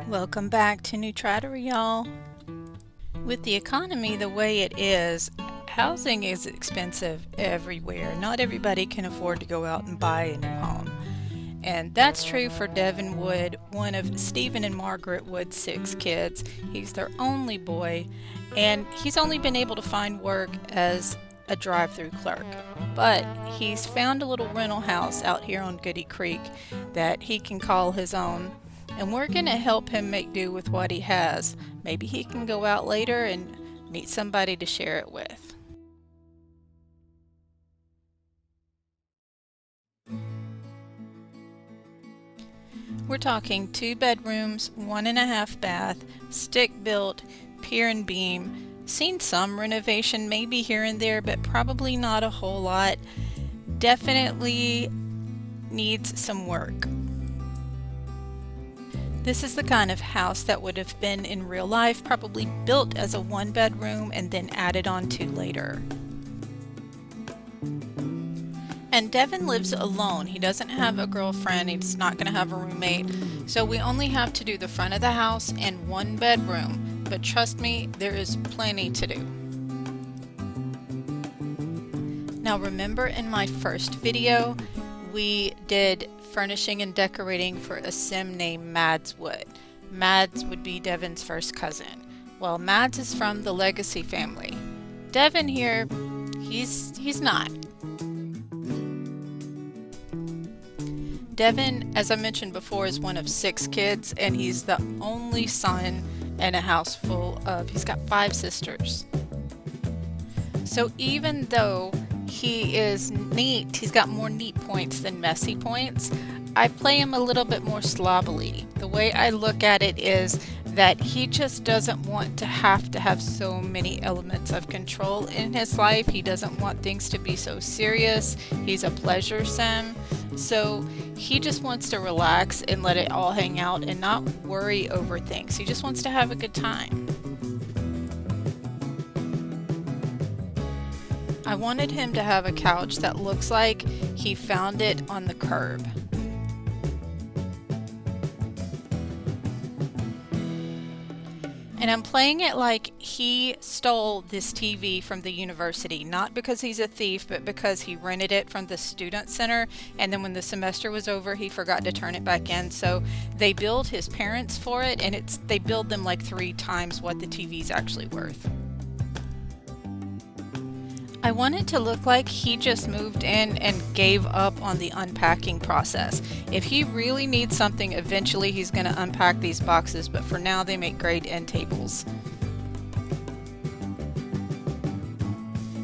Welcome back to New Traddery, y'all. With the economy the way it is, housing is expensive everywhere. Not everybody can afford to go out and buy a new home. And that's true for Devin Wood, one of Stephen and Margaret Wood's 6 kids. He's their only boy, and he's only been able to find work as a drive-through clerk. But he's found a little rental house out here on Goody Creek that he can call his own. And we're going to help him make do with what he has. Maybe he can go out later and meet somebody to share it with. We're talking 2 bedrooms, 1.5 bath, stick built, pier and beam. Seen some renovation maybe here and there, but probably not a whole lot. Definitely needs some work. This is the kind of house that would have been in real life, probably built as a 1-bedroom and then added on to later. And Devin lives alone. He doesn't have a girlfriend. He's not going to have a roommate. So we only have to do the front of the house and 1 bedroom. But trust me, there is plenty to do. Now remember in my first video, we did furnishing and decorating for a sim named Mads Wood. Mads would be Devin's first cousin. Well, Mads is from the Legacy family. Devin here, he's not. Devin, as I mentioned before, is one of 6 kids, and he's the only son in a house full of, he's got 5 sisters. So even though he is neat, he's got more neat points than messy points, I play him a little bit more sloppily. The way I look at it is that he just doesn't want to have so many elements of control in his life. He doesn't want things to be so serious. He's a pleasure sim. So he just wants to relax and let it all hang out and not worry over things. He just wants to have a good time. I wanted him to have a couch that looks like he found it on the curb. And I'm playing it like he stole this TV from the university, not because he's a thief, but because he rented it from the student center, and then when the semester was over, he forgot to turn it back in. So they billed his parents for it, and they billed them like 3 times what the TV's actually worth. I want it to look like he just moved in and gave up on the unpacking process. If he really needs something, eventually he's going to unpack these boxes, but for now they make great end tables.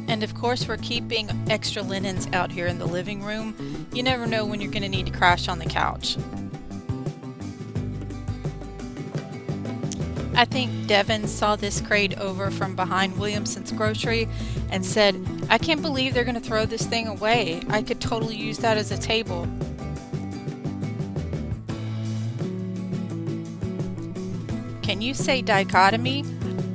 And of course we're keeping extra linens out here in the living room. You never know when you're going to need to crash on the couch. I think Devin saw this crate over from behind Williamson's grocery and said, "I can't believe they're going to throw this thing away. I could totally use that as a table." Can you say dichotomy?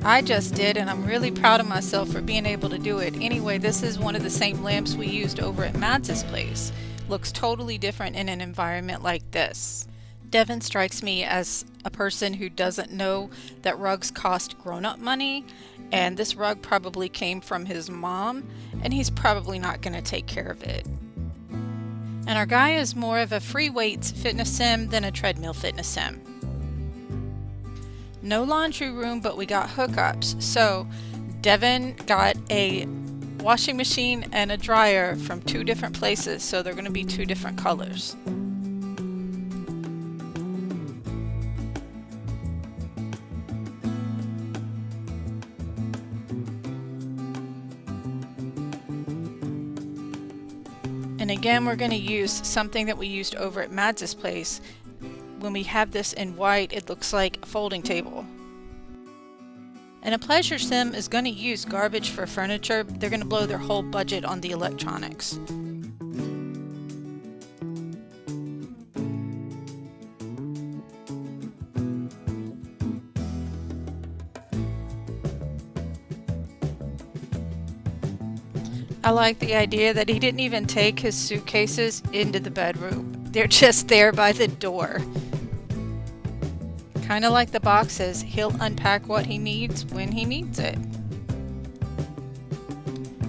I just did, and I'm really proud of myself for being able to do it. Anyway, this is one of the same lamps we used over at Mads' place. Looks totally different in an environment like this. Devin strikes me as a person who doesn't know that rugs cost grown-up money, and this rug probably came from his mom, and he's probably not going to take care of it. And our guy is more of a free weights fitness sim than a treadmill fitness sim. No laundry room, but we got hookups. So Devin got a washing machine and a dryer from 2 different places, so they're going to be 2 different colors. And again, we're going to use something that we used over at Mads' place. When we have this in white, it looks like a folding table. And a pleasure sim is going to use garbage for furniture. They're going to blow their whole budget on the electronics. I like the idea that he didn't even take his suitcases into the bedroom. They're just there by the door. kind of like the boxes, he'll unpack what he needs when he needs it.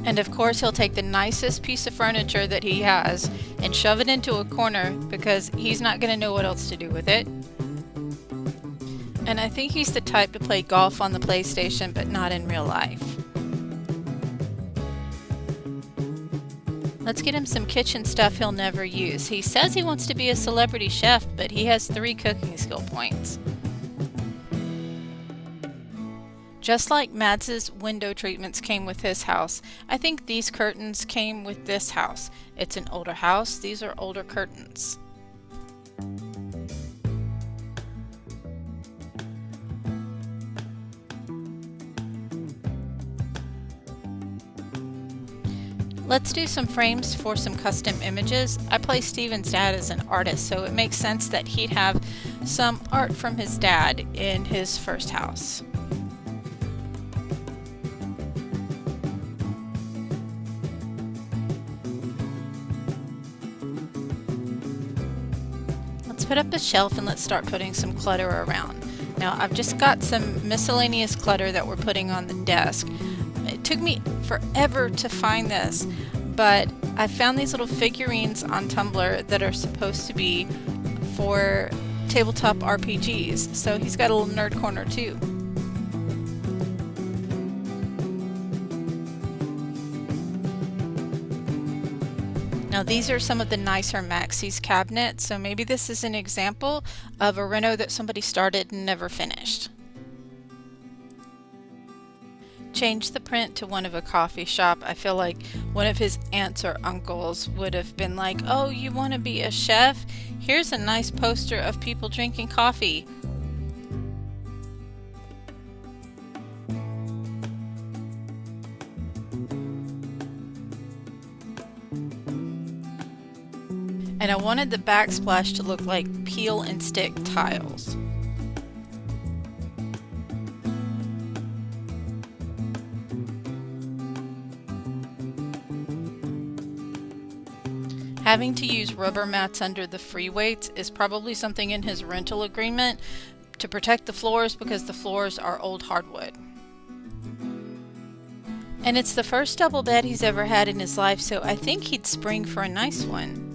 And of course he'll take the nicest piece of furniture that he has and shove it into a corner because he's not going to know what else to do with it. And I think he's the type to play golf on the PlayStation, but not in real life. Let's get him some kitchen stuff he'll never use. He says he wants to be a celebrity chef, but he has 3 cooking skill points. Just like Mads's window treatments came with his house, I think these curtains came with this house. It's an older house, these are older curtains. Let's do some frames for some custom images. I play Steven's dad as an artist, so it makes sense that he'd have some art from his dad in his first house. Let's put up a shelf and let's start putting some clutter around. Now I've just got some miscellaneous clutter that we're putting on the desk. It took me forever to find this, but I found these little figurines on Tumblr that are supposed to be for tabletop RPGs. So he's got a little nerd corner too. Now these are some of the nicer Maxis cabinets, so maybe this is an example of a reno that somebody started and never finished. Change the print to one of a coffee shop. I feel like one of his aunts or uncles would have been like, oh, you want to be a chef? Here's a nice poster of people drinking coffee. And I wanted the backsplash to look like peel and stick tiles. Having to use rubber mats under the free weights is probably something in his rental agreement to protect the floors because the floors are old hardwood. And it's the first double bed he's ever had in his life, so I think he'd spring for a nice one.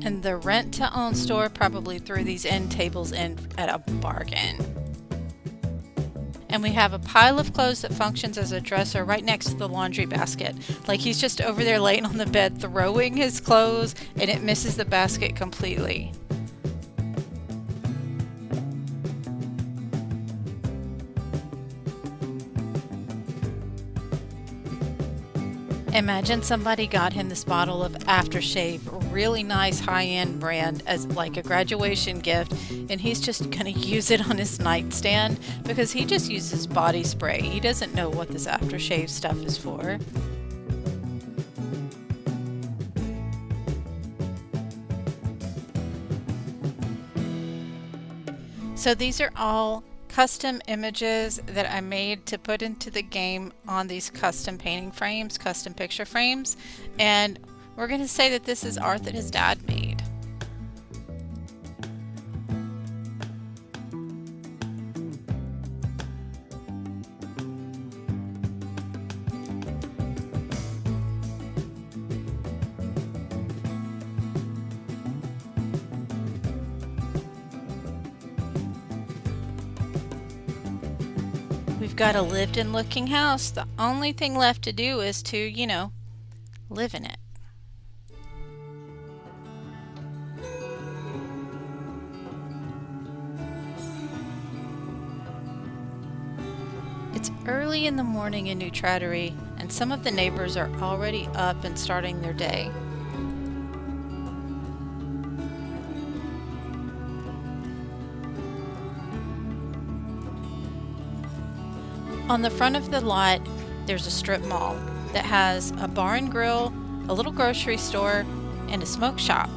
And the rent-to-own store probably threw these end tables in at a bargain. And we have a pile of clothes that functions as a dresser right next to the laundry basket. Like he's just over there laying on the bed throwing his clothes and it misses the basket completely. Imagine somebody got him this bottle of aftershave, really nice high-end brand, as like a graduation gift, and he's just gonna use it on his nightstand because he just uses body spray. He doesn't know what this aftershave stuff is for. So these are all custom images that I made to put into the game on these custom painting frames, custom picture frames, and we're going to say that this is art that his dad made. We've got a lived-in looking house. The only thing left to do is to, you know, live in it. It's early in the morning in New Traddery, and some of the neighbors are already up and starting their day. On the front of the lot, there's a strip mall that has a bar and grill, a little grocery store, and a smoke shop.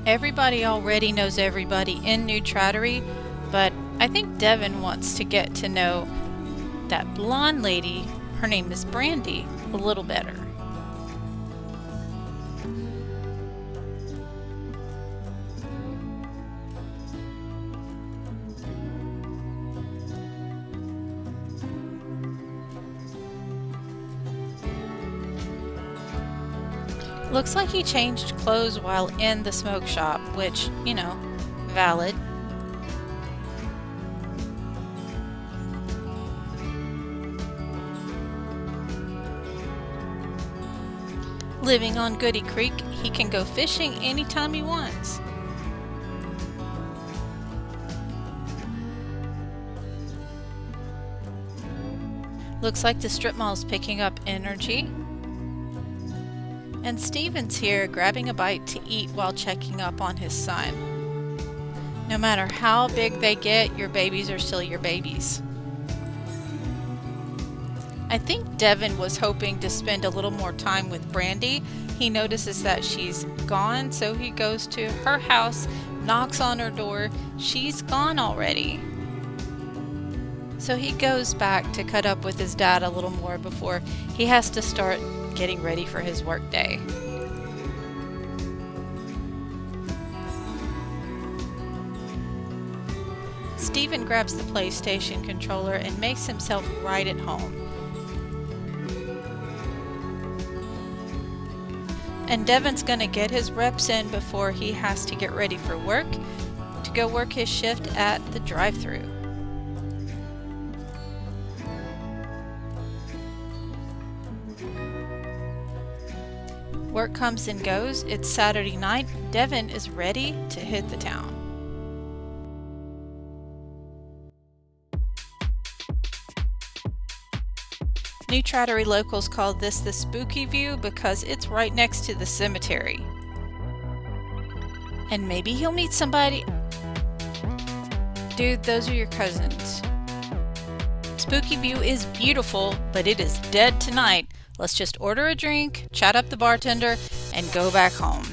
Everybody already knows everybody in New Traddery, but I think Devin wants to get to know that blonde lady, her name is Brandy, a little better. Looks like he changed clothes while in the smoke shop, which, you know, valid. Living on Goody Creek, he can go fishing anytime he wants. Looks like the strip mall's picking up energy. And Steven's here grabbing a bite to eat while checking up on his son. No matter how big they get, your babies are still your babies. I think Devin was hoping to spend a little more time with Brandy. He notices that she's gone, so he goes to her house, knocks on her door. She's gone already. So he goes back to cut up with his dad a little more before he has to start getting ready for his work day. Steven grabs the PlayStation controller and makes himself right at home. And Devin's gonna get his reps in before he has to get ready for work to go work his shift at the drive-thru. Work comes and goes. It's Saturday night. Devin is ready to hit the town. New Traddery locals call this the spooky view because it's right next to the cemetery. And maybe he'll meet somebody. Dude, those are your cousins. Spooky view is beautiful, but it is dead tonight. Let's just order a drink, chat up the bartender, and go back home.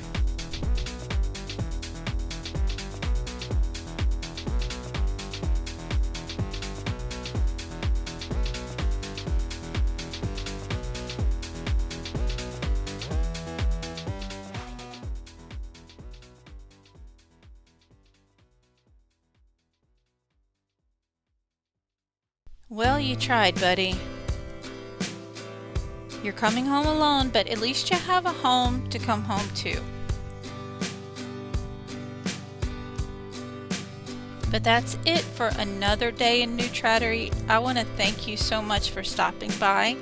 Well, you tried, buddy. You're coming home alone, but at least you have a home to come home to. But that's it for another day in New Traddery. I want to thank you so much for stopping by.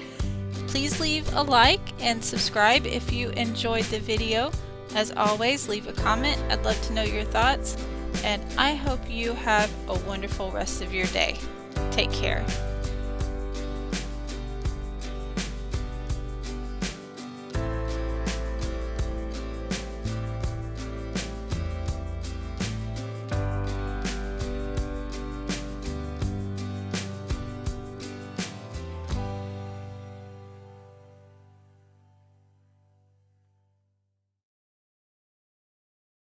Please leave a like and subscribe if you enjoyed the video. As always, leave a comment. I'd love to know your thoughts. And I hope you have a wonderful rest of your day. Take care.